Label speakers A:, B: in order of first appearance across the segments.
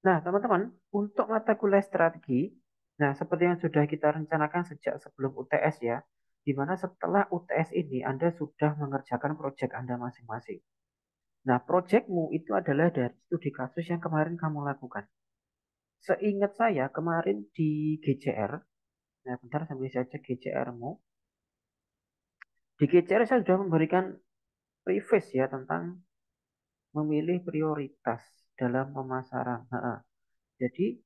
A: Nah, teman-teman, untuk mata kuliah strategi, nah seperti yang sudah kita rencanakan sejak sebelum UTS ya, di mana setelah UTS ini Anda sudah mengerjakan proyek Anda masing-masing. Nah, proyekmu itu adalah dari studi kasus yang kemarin kamu lakukan. Seingat saya kemarin di GCR, nah bentar sambil saya cek GCR-mu. Di GCR saya sudah memberikan preface ya tentang memilih prioritas dalam pemasaran. Ha-ha. Jadi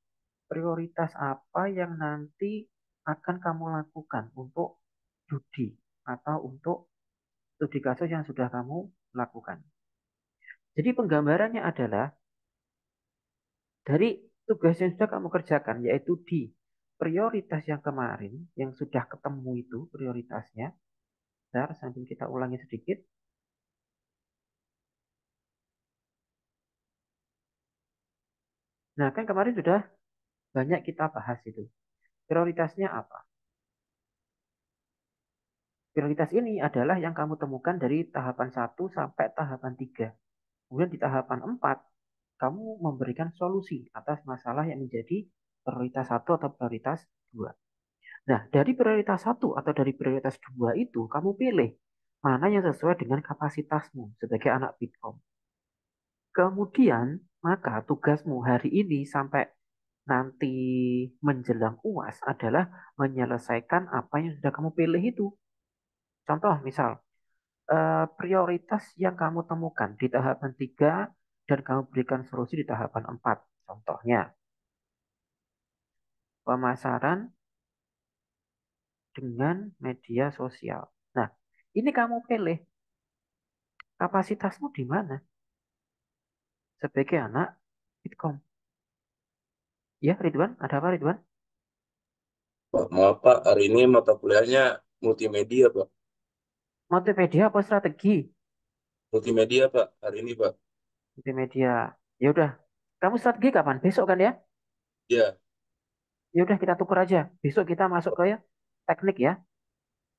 A: prioritas apa yang nanti akan kamu lakukan untuk studi atau untuk studi kasus yang sudah kamu lakukan. Jadi penggambarannya adalah dari tugas yang sudah kamu kerjakan, yaitu di prioritas yang kemarin, yang sudah ketemu itu prioritasnya. Bentar, sambil kita ulangi sedikit. Nah, kan kemarin sudah banyak kita bahas itu. Prioritasnya apa? Prioritas ini adalah yang kamu temukan dari tahapan 1 sampai tahapan 3. Kemudian di tahapan 4, kamu memberikan solusi atas masalah yang menjadi prioritas 1 atau prioritas 2. Nah, dari prioritas 1 atau dari prioritas 2 itu, kamu pilih mana yang sesuai dengan kapasitasmu sebagai anak Bitkom. Kemudian, maka tugasmu hari ini sampai nanti menjelang UAS adalah menyelesaikan apa yang sudah kamu pilih itu. Contoh, misal, prioritas yang kamu temukan di tahapan 3 dan kamu berikan solusi di tahapan 4. Contohnya, pemasaran dengan media sosial. Nah, ini kamu pilih kapasitasmu di mana sebagai anak Bitkom. Ya, Ridwan, ada apa Ridwan?
B: Pak, maaf Pak, hari ini mata kuliahnya multimedia Pak.
A: Multimedia apa strategi?
B: Multimedia Pak, hari ini Pak.
A: Multimedia. Ya udah, kamu strategi kapan? Besok kan ya?
B: Ya,
A: Ya udah kita tuker aja. Besok kita masuk ke ya, teknik ya.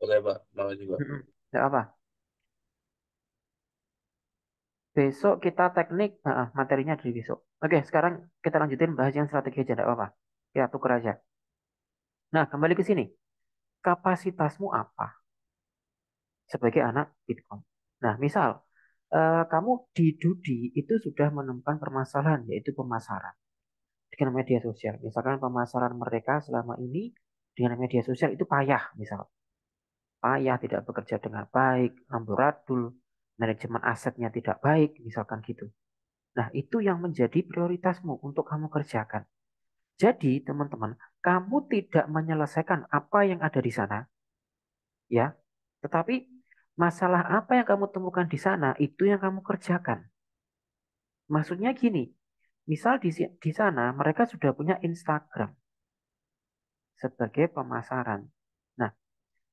B: oke Pak, makasih Pak.
A: Nggak apa. Besok kita teknik, materinya dari besok. Oke, sekarang kita lanjutin bahas yang strategi aja, nggak apa-apa. Kita tuker aja. Nah, kembali ke sini. Kapasitasmu apa sebagai anak Bitkom? Nah, misal kamu di Dudi itu sudah menemukan permasalahan, yaitu pemasaran dengan media sosial. Misalkan pemasaran mereka selama ini dengan media sosial itu payah, misal. Payah, tidak bekerja dengan baik, amburadul, manajemen asetnya tidak baik, misalkan gitu. Nah, itu yang menjadi prioritasmu untuk kamu kerjakan. Jadi, teman-teman, kamu tidak menyelesaikan apa yang ada di sana, ya. Tetapi masalah apa yang kamu temukan di sana, itu yang kamu kerjakan. Maksudnya gini, misal di sana mereka sudah punya Instagram sebagai pemasaran. Nah,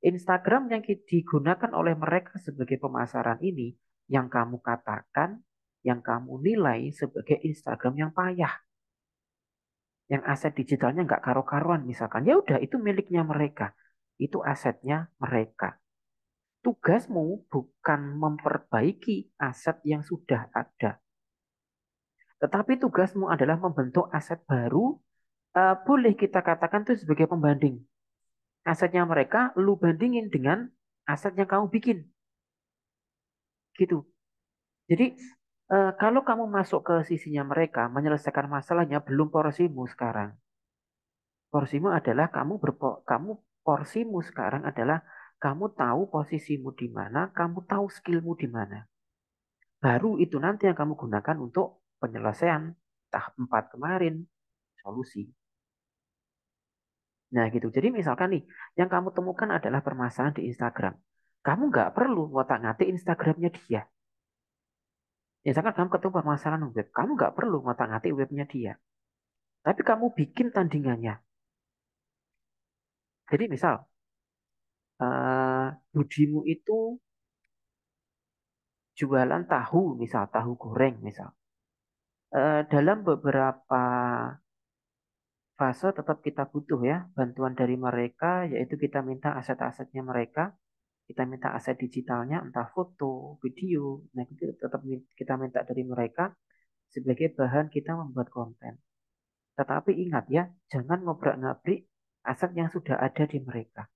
A: Instagram yang digunakan oleh mereka sebagai pemasaran ini, yang kamu katakan, yang kamu nilai sebagai Instagram yang payah, yang aset digitalnya nggak karu-karuan misalkan, ya udah itu miliknya mereka, itu asetnya mereka. Tugasmu bukan memperbaiki aset yang sudah ada, tetapi tugasmu adalah membentuk aset baru. Boleh kita katakan itu sebagai pembanding. Asetnya mereka, lu bandingin dengan aset yang kamu bikin, gitu. Jadi kalau kamu masuk ke sisinya mereka, menyelesaikan masalahnya belum porsimu sekarang. Porsimu adalah kamu porsimu sekarang adalah kamu tahu posisimu di mana, kamu tahu skillmu di mana. Baru itu nanti yang kamu gunakan untuk penyelesaian tahap 4 kemarin, solusi. Nah gitu. Jadi misalkan nih, yang kamu temukan adalah permasalahan di Instagram. Kamu nggak perlu ngotak-ngatik Instagramnya dia. Misalkan kamu ketemu permasalahan web, kamu nggak perlu ngotak-ngatik webnya dia. Tapi kamu bikin tandingannya. Jadi misal, budimu itu jualan tahu, misal tahu goreng, misal. Dalam beberapa fase tetap kita butuh ya bantuan dari mereka, yaitu kita minta aset-asetnya mereka, kita minta aset digitalnya, entah foto, video, nah itu tetap kita minta dari mereka sebagai bahan kita membuat konten. Tetapi ingat ya, jangan ngobrak-ngabrik aset yang sudah ada di mereka.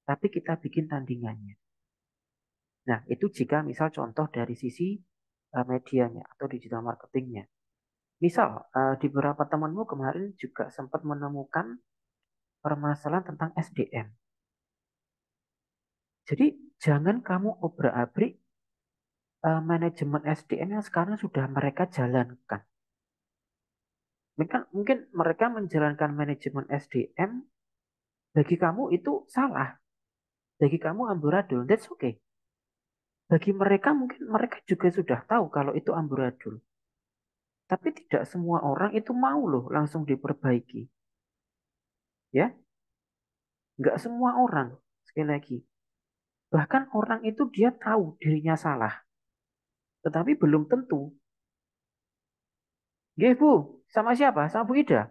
A: Tapi kita bikin tandingannya. Nah, itu jika misal contoh dari sisi medianya atau digital marketingnya. Misal, di beberapa temanmu kemarin juga sempat menemukan permasalahan tentang SDM. Jadi, jangan kamu obrak-abrik manajemen SDM yang sekarang sudah mereka jalankan. Mungkin mereka menjalankan manajemen SDM, bagi kamu itu salah. Bagi kamu amburadul, that's okay. Bagi mereka mungkin mereka juga sudah tahu kalau itu amburadul. Tapi tidak semua orang itu mau loh langsung diperbaiki. Ya, nggak semua orang. Sekali lagi, bahkan orang itu dia tahu dirinya salah. Tetapi belum tentu. Nggih, Bu, sama siapa? Sama Bu Ida.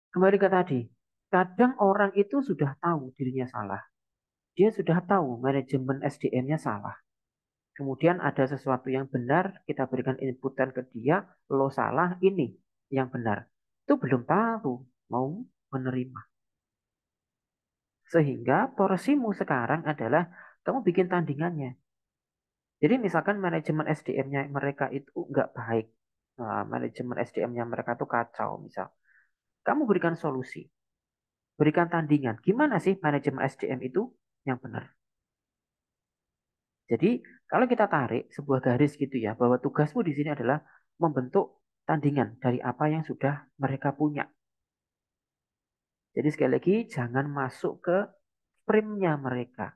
A: Kembali ke tadi. Kadang orang itu sudah tahu dirinya salah. Dia sudah tahu manajemen SDM-nya salah. Kemudian ada sesuatu yang benar, kita berikan inputan ke dia, lo salah, ini yang benar. Itu belum tahu mau menerima. Sehingga porsimu sekarang adalah kamu bikin tandingannya. Jadi misalkan manajemen SDM-nya mereka itu nggak baik. Nah, manajemen SDM-nya mereka tuh kacau misal. Kamu berikan solusi, berikan tandingan. Gimana sih manajemen SDM itu yang benar? Jadi kalau kita tarik sebuah garis gitu ya, bahwa tugasmu di sini adalah membentuk tandingan dari apa yang sudah mereka punya. Jadi sekali lagi jangan masuk ke frame-nya mereka.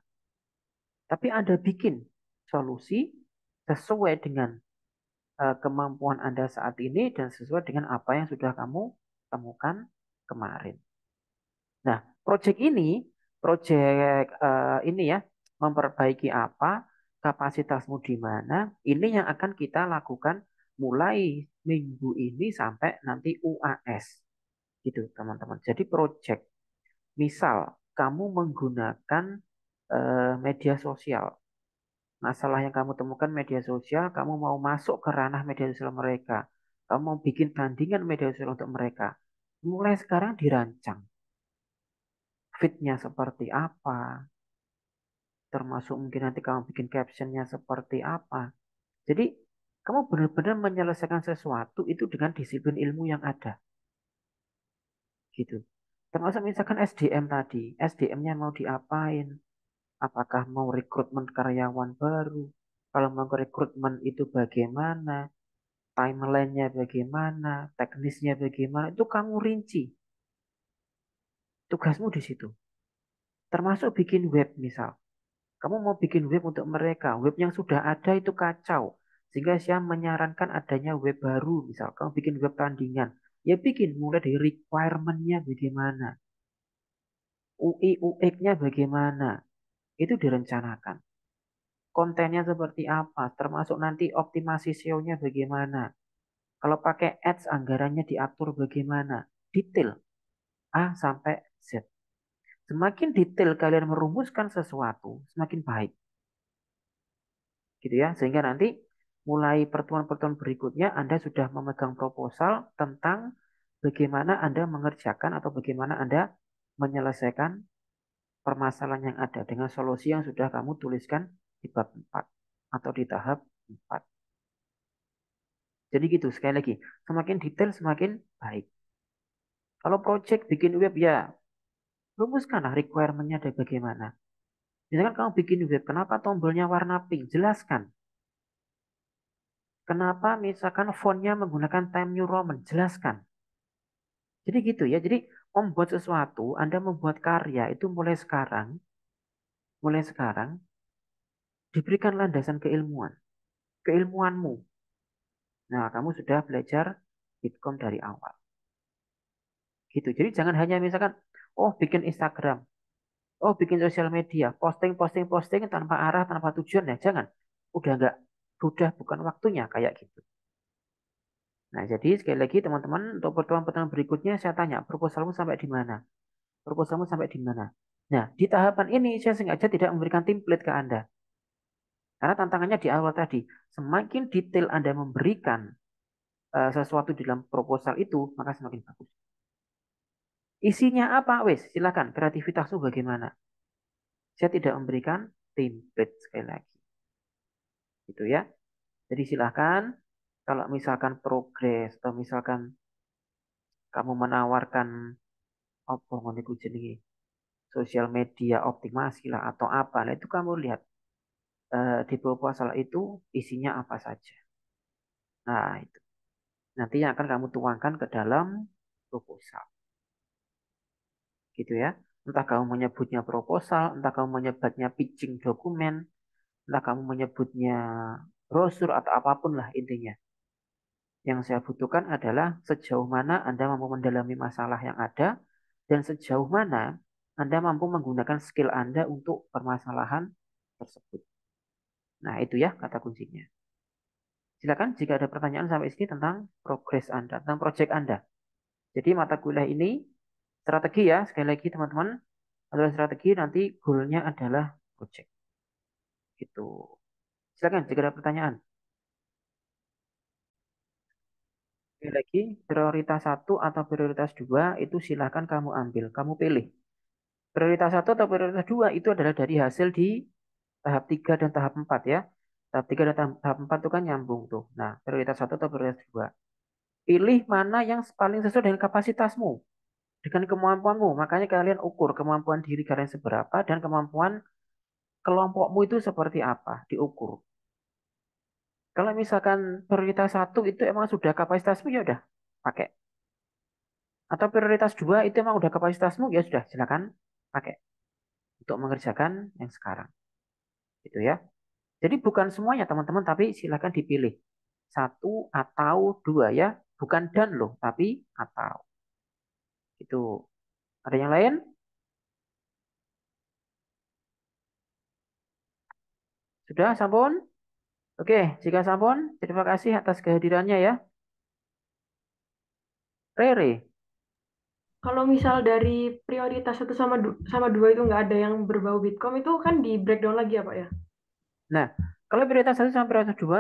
A: Tapi Anda bikin solusi sesuai dengan kemampuan Anda saat ini dan sesuai dengan apa yang sudah kamu temukan kemarin. Nah, proyek ini ya, memperbaiki apa, kapasitasmu di mana, ini yang akan kita lakukan mulai minggu ini sampai nanti UAS. Gitu, teman-teman. Jadi proyek, misal kamu menggunakan media sosial. Masalah yang kamu temukan media sosial, kamu mau masuk ke ranah media sosial mereka. Kamu mau bikin tandingan media sosial untuk mereka. Mulai sekarang dirancang. Fitnya seperti apa, termasuk mungkin nanti kamu bikin captionnya seperti apa. Jadi kamu benar-benar menyelesaikan sesuatu itu dengan disiplin ilmu yang ada, gitu. Termasuk misalkan SDM tadi, SDM-nya mau diapain? Apakah mau rekrutmen karyawan baru? Kalau mau rekrutmen itu bagaimana? Timelinenya bagaimana? Teknisnya bagaimana? Itu kamu rinci. Tugasmu di situ. Termasuk bikin web misal. Kamu mau bikin web untuk mereka, web yang sudah ada itu kacau. Sehingga saya menyarankan adanya web baru, misal kamu bikin web tandingan. Ya bikin mulai dari requirement-nya bagaimana, UI UX-nya bagaimana, itu direncanakan. Kontennya seperti apa, termasuk nanti optimasi SEO-nya bagaimana. Kalau pakai ads, anggarannya diatur bagaimana. Detail, A sampai Z. Semakin detail kalian merumuskan sesuatu, semakin baik. Gitu ya. Sehingga nanti mulai pertemuan-pertemuan berikutnya Anda sudah memegang proposal tentang bagaimana Anda mengerjakan atau bagaimana Anda menyelesaikan permasalahan yang ada dengan solusi yang sudah kamu tuliskan di bab 4 atau di tahap 4. Jadi gitu, sekali lagi, semakin detail semakin baik. Kalau project bikin web ya, rumuskanlah requirement-nya ada bagaimana. Misalkan kamu bikin web, kenapa tombolnya warna pink? Jelaskan. Kenapa misalkan fontnya menggunakan Time New Roman? Jelaskan. Jadi gitu ya. Jadi membuat sesuatu, Anda membuat karya itu mulai sekarang diberikan landasan keilmuan, keilmuanmu. Nah, kamu sudah belajar Bitkom dari awal. Gitu. Jadi jangan hanya misalkan, oh bikin Instagram, oh bikin sosial media, posting, posting, posting tanpa arah, tanpa tujuan ya. Jangan. Udah enggak, sudah bukan waktunya kayak gitu. Nah, jadi sekali lagi teman-teman, untuk pertemuan-pertemuan berikutnya saya tanya, proposalmu sampai di mana? Proposalmu sampai di mana? Nah, di tahapan ini saya sengaja tidak memberikan template ke Anda. Karena tantangannya di awal tadi, semakin detail Anda memberikan sesuatu di dalam proposal itu, maka semakin bagus. Isinya apa? Wes, silakan. Kreativitasmu bagaimana? Saya tidak memberikan template sekali lagi. Gitu ya. Jadi silakan kalau misalkan progres atau misalkan kamu menawarkan apa ngono jenenge sosial media optimasi lah atau apa, nah itu kamu lihat di proposal itu isinya apa saja. Nah, itu nanti yang akan kamu tuangkan ke dalam proposal. Gitu ya. Entah kamu menyebutnya proposal, entah kamu menyebutnya pitching dokumen, entah kamu menyebutnya brosur atau apapun lah intinya. Yang saya butuhkan adalah sejauh mana Anda mampu mendalami masalah yang ada dan sejauh mana Anda mampu menggunakan skill Anda untuk permasalahan tersebut. Nah, itu ya kata kuncinya. Silakan jika ada pertanyaan sampai sini tentang progres Anda, tentang project Anda. Jadi mata kuliah ini strategi ya, sekali lagi teman-teman, adalah strategi nanti goalnya adalah project. Gitu. Silakan jika ada pertanyaan. Sekali lagi, prioritas satu atau prioritas dua itu silahkan kamu ambil, kamu pilih. Prioritas satu atau prioritas dua itu adalah dari hasil di tahap 3 dan tahap 4 ya. Tahap 3 dan tahap 4 itu kan nyambung tuh. Nah, prioritas satu atau prioritas dua. Pilih mana yang paling sesuai dengan kapasitasmu, dengan kemampuanmu. Makanya kalian ukur kemampuan diri kalian seberapa dan kemampuan kelompokmu itu seperti apa, diukur. Kalau misalkan prioritas satu itu emang sudah kapasitasmu ya udah pakai. Atau prioritas dua itu emang udah kapasitasmu ya sudah silakan pakai untuk mengerjakan yang sekarang. Gitu ya. Jadi bukan semuanya teman-teman, tapi silakan dipilih. Satu atau dua ya. Bukan dan loh, tapi atau. Itu. Ada yang lain? Sudah, sampun? Oke, jika sampun, terima kasih atas kehadirannya ya. Rere.
C: Kalau misal dari prioritas satu sama dua itu nggak ada yang berbau Bitkom itu kan di breakdown lagi ya Pak ya?
A: Nah, kalau prioritas satu sampai prioritas dua,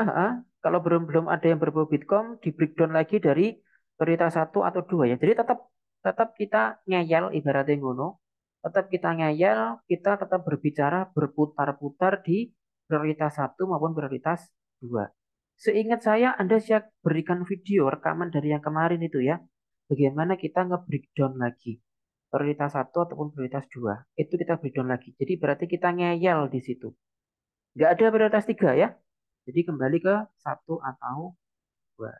A: kalau belum belum ada yang berbau Bitkom, di breakdown lagi dari prioritas satu atau dua ya. Jadi tetap tetap kita ngeyel ibaratnya ngono. Tetap kita ngeyel, kita tetap berbicara berputar-putar di prioritas satu maupun prioritas dua. Seingat saya, Anda siap berikan video rekaman dari yang kemarin itu ya. Bagaimana kita nge-breakdown lagi prioritas satu ataupun prioritas dua. Itu kita breakdown lagi. Jadi berarti kita ngeyel di situ. Nggak ada prioritas tiga ya. Jadi kembali ke satu atau dua.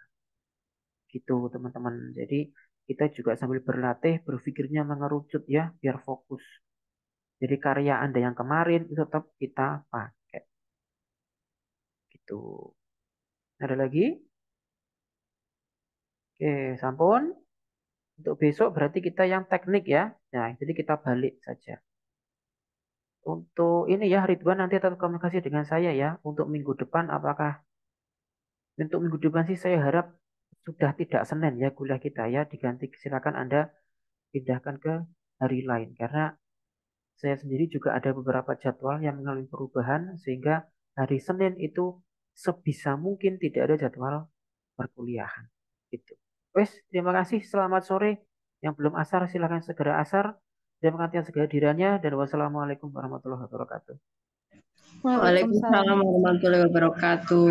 A: Gitu teman-teman. Jadi kita juga sambil berlatih berpikirnya mengerucut ya biar fokus. Jadi karya Anda yang kemarin itu tetap kita pakai. Gitu. Ada lagi? Oke, sampun. Untuk besok berarti kita yang teknik ya. Nah, jadi kita balik saja. Untuk ini ya Ridwan nanti tetap komunikasi dengan saya ya. Untuk minggu depan apakah untuk minggu depan sih saya harap sudah tidak Senin ya kuliah kita ya. Diganti silakan Anda pindahkan ke hari lain karena saya sendiri juga ada beberapa jadwal yang mengalami perubahan sehingga hari Senin itu sebisa mungkin tidak ada jadwal perkuliahan gitu. Wes, terima kasih. Selamat sore. Yang belum asar silahkan segera asar. Terima kasih atas kehadirannya dan wassalamualaikum warahmatullahi wabarakatuh.
D: Waalaikumsalam warahmatullahi wabarakatuh.